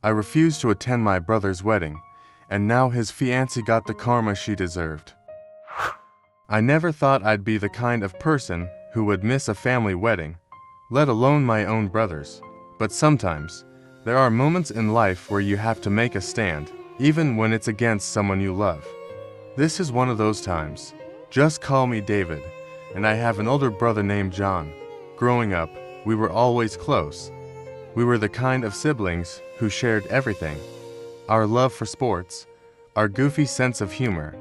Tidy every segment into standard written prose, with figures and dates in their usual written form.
I refused to attend my brother's wedding, and now his fiancée got the karma she deserved. I never thought I'd be the kind of person who would miss a family wedding, let alone my own brother's. But sometimes, there are moments in life where you have to make a stand, even when it's against someone you love. This is one of those times. Just call me David, and I have an older brother named John. Growing up, we were always close. We were the kind of siblings who shared everything. Our love for sports, our goofy sense of humor,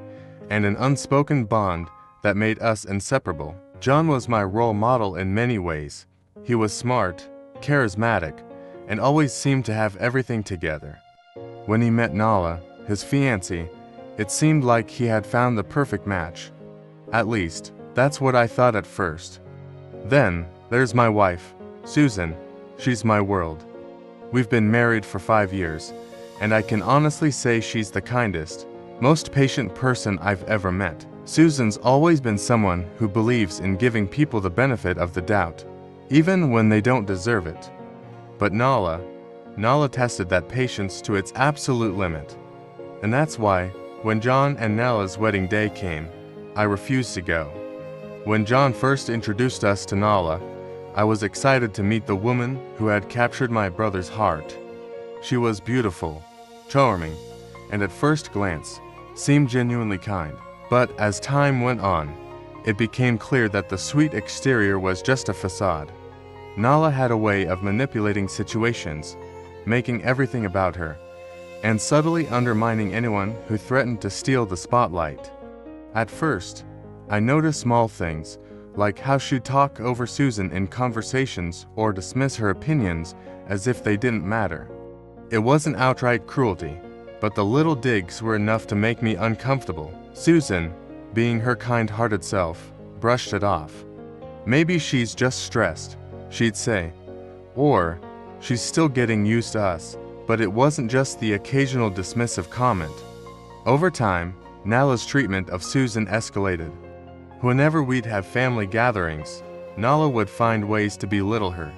and an unspoken bond that made us inseparable. John was my role model in many ways. He was smart, charismatic, and always seemed to have everything together. When he met Nala, his fiancée, it seemed like he had found the perfect match. At least, that's what I thought at first. Then, there's my wife, Susan. She's my world. We've been married for 5 years, and I can honestly say she's the kindest, most patient person I've ever met. Susan's always been someone who believes in giving people the benefit of the doubt, even when they don't deserve it. But Nala tested that patience to its absolute limit. And that's why, when John and Nala's wedding day came, I refused to go. When John first introduced us to Nala, I was excited to meet the woman who had captured my brother's heart. She was beautiful, charming, and at first glance, seemed genuinely kind. But as time went on, it became clear that the sweet exterior was just a facade. Nala had a way of manipulating situations, making everything about her, and subtly undermining anyone who threatened to steal the spotlight. At first, I noticed small things, like how she'd talk over Susan in conversations or dismiss her opinions as if they didn't matter. It wasn't outright cruelty, but the little digs were enough to make me uncomfortable. Susan, being her kind-hearted self, brushed it off. Maybe she's just stressed, she'd say, or she's still getting used to us. But it wasn't just the occasional dismissive comment. Over time, Nala's treatment of Susan escalated. Whenever we'd have family gatherings, Nala would find ways to belittle her.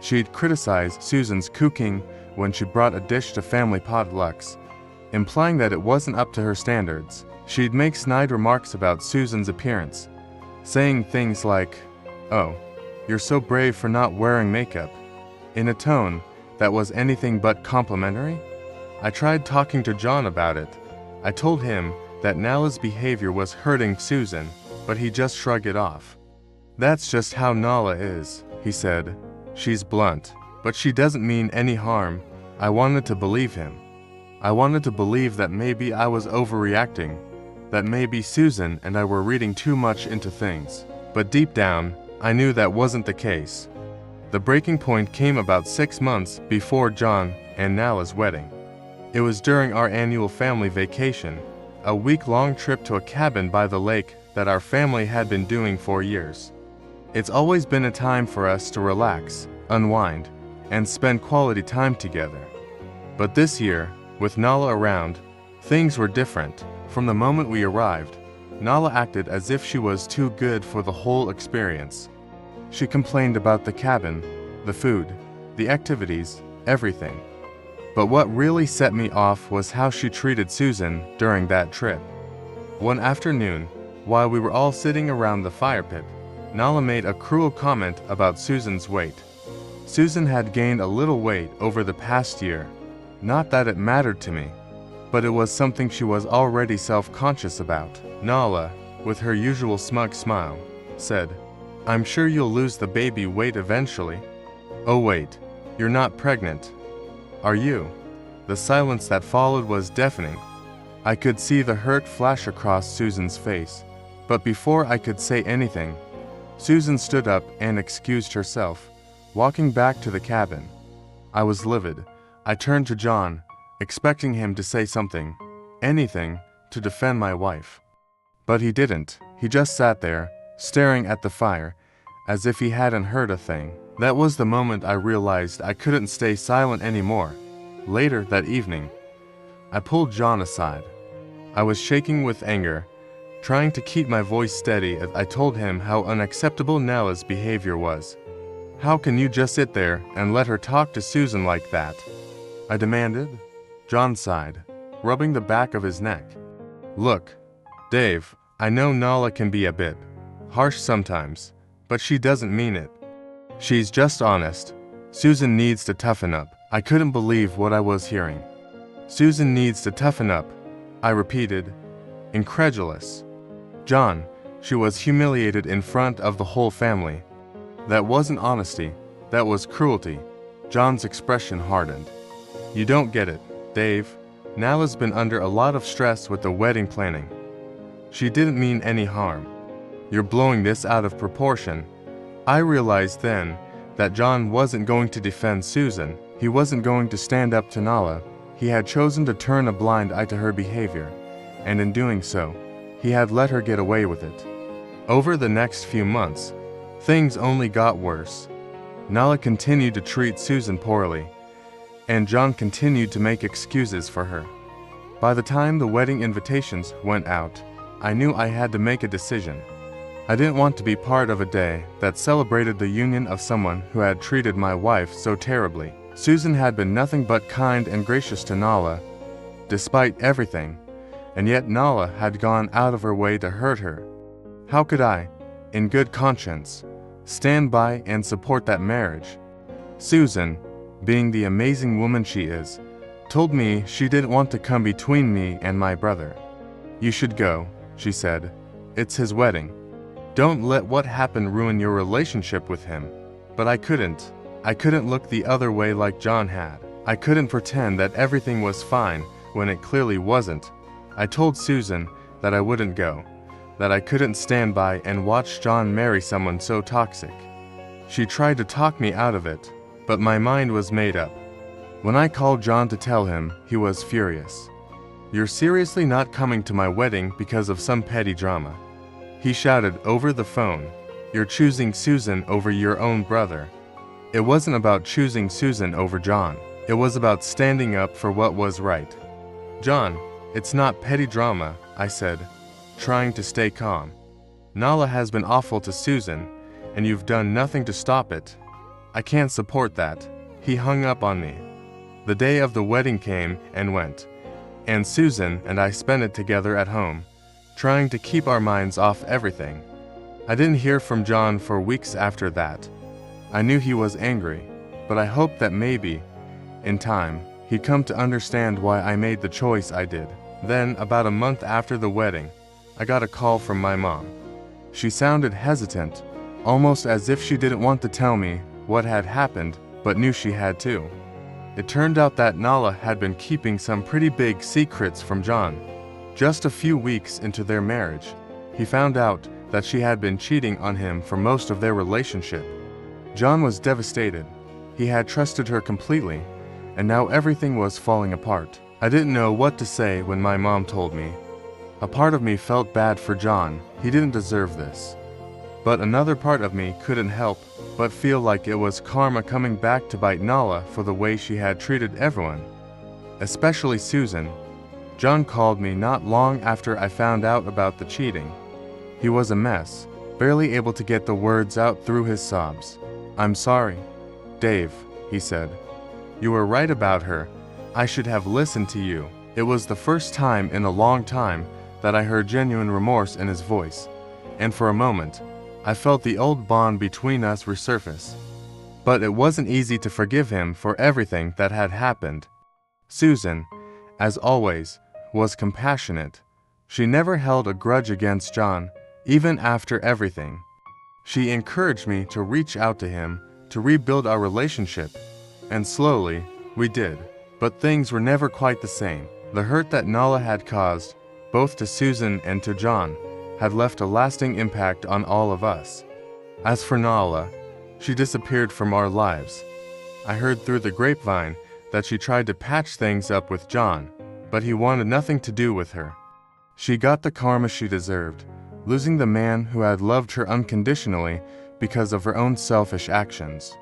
She'd criticize Susan's cooking when she brought a dish to family potlucks, implying that it wasn't up to her standards. She'd make snide remarks about Susan's appearance, saying things like, "Oh, you're so brave for not wearing makeup," in a tone that was anything but complimentary. I tried talking to John about it. I told him that Nala's behavior was hurting Susan, but he just shrugged it off. "That's just how Nala is," he said. "She's blunt, but she doesn't mean any harm." I wanted to believe him. I wanted to believe that maybe I was overreacting, that maybe Susan and I were reading too much into things. But deep down, I knew that wasn't the case. The breaking point came about 6 months before John and Nala's wedding. It was during our annual family vacation, a week-long trip to a cabin by the lake that our family had been doing for years. It's always been a time for us to relax, unwind, and spend quality time together. But this year, with Nala around, things were different. From the moment we arrived, Nala acted as if she was too good for the whole experience. She complained about the cabin, the food, the activities, everything. But what really set me off was how she treated Susan during that trip. One afternoon, while we were all sitting around the fire pit, Nala made a cruel comment about Susan's weight. Susan had gained a little weight over the past year. Not that it mattered to me, but it was something she was already self-conscious about. Nala, with her usual smug smile, said, "I'm sure you'll lose the baby weight eventually." "Oh wait, you're not pregnant, are you?" The silence that followed was deafening. I could see the hurt flash across Susan's face, but before I could say anything, Susan stood up and excused herself, walking back to the cabin. I was livid. I turned to John, expecting him to say something, anything, to defend my wife. But he didn't. He just sat there, staring at the fire, as if he hadn't heard a thing. That was the moment I realized I couldn't stay silent anymore. Later that evening, I pulled John aside. I was shaking with anger, trying to keep my voice steady as I told him how unacceptable Nala's behavior was. "How can you just sit there and let her talk to Susan like that?" I demanded. John sighed, rubbing the back of his neck. Look, Dave, I know Nala can be a bit harsh sometimes, but she doesn't mean it. She's just honest. Susan needs to toughen up. I couldn't believe what I was hearing. Susan needs to toughen up, I repeated, incredulous. John, she was humiliated in front of the whole family. That wasn't honesty, that was cruelty. John's expression hardened. You don't get it, Dave. Nala's been under a lot of stress with the wedding planning. She didn't mean any harm. You're blowing this out of proportion. I realized then that John wasn't going to defend Susan. He wasn't going to stand up to Nala. He had chosen to turn a blind eye to her behavior, and in doing so, he had let her get away with it. Over the next few months, things only got worse. Nala continued to treat Susan poorly, and John continued to make excuses for her. By the time the wedding invitations went out, I knew I had to make a decision. I didn't want to be part of a day that celebrated the union of someone who had treated my wife so terribly. Susan had been nothing but kind and gracious to Nala, despite everything, and yet Nala had gone out of her way to hurt her. How could I, in good conscience, stand by and support that marriage? Susan, being the amazing woman she is, told me she didn't want to come between me and my brother. You should go, she said. It's his wedding. Don't let what happened ruin your relationship with him. But I couldn't. I couldn't look the other way like John had. I couldn't pretend that everything was fine when it clearly wasn't. I told Susan that I wouldn't go, that I couldn't stand by and watch John marry someone so toxic. She tried to talk me out of it, but my mind was made up. When I called John to tell him, he was furious. You're seriously not coming to my wedding because of some petty drama? He shouted over the phone. You're choosing Susan over your own brother. It wasn't about choosing Susan over John. It was about standing up for what was right. John, it's not petty drama, I said, trying to stay calm. Nala has been awful to Susan, and you've done nothing to stop it. I can't support that. He hung up on me. The day of the wedding came and went, and Susan and I spent it together at home, trying to keep our minds off everything. I didn't hear from John for weeks after that. I knew he was angry, but I hoped that maybe, in time, he'd come to understand why I made the choice I did. Then, about a month after the wedding, I got a call from my mom. She sounded hesitant, almost as if she didn't want to tell me what had happened, but knew she had to. It turned out that Nala had been keeping some pretty big secrets from John. Just a few weeks into their marriage, he found out that she had been cheating on him for most of their relationship. John was devastated. He had trusted her completely, and now everything was falling apart. I didn't know what to say when my mom told me. A part of me felt bad for John. He didn't deserve this. But another part of me couldn't help but feel like it was karma coming back to bite Nala for the way she had treated everyone, especially Susan. John called me not long after I found out about the cheating. He was a mess, barely able to get the words out through his sobs. I'm sorry, Dave, he said. You were right about her. I should have listened to you. It was the first time in a long time that I heard genuine remorse in his voice, and for a moment, I felt the old bond between us resurface. But it wasn't easy to forgive him for everything that had happened. Susan, as always, was compassionate. She never held a grudge against John, even after everything. She encouraged me to reach out to him, to rebuild our relationship, and slowly, we did. But things were never quite the same. The hurt that Nala had caused, both to Susan and to John, had left a lasting impact on all of us. As for Nala, she disappeared from our lives. I heard through the grapevine that she tried to patch things up with John, but he wanted nothing to do with her. She got the karma she deserved, losing the man who had loved her unconditionally because of her own selfish actions.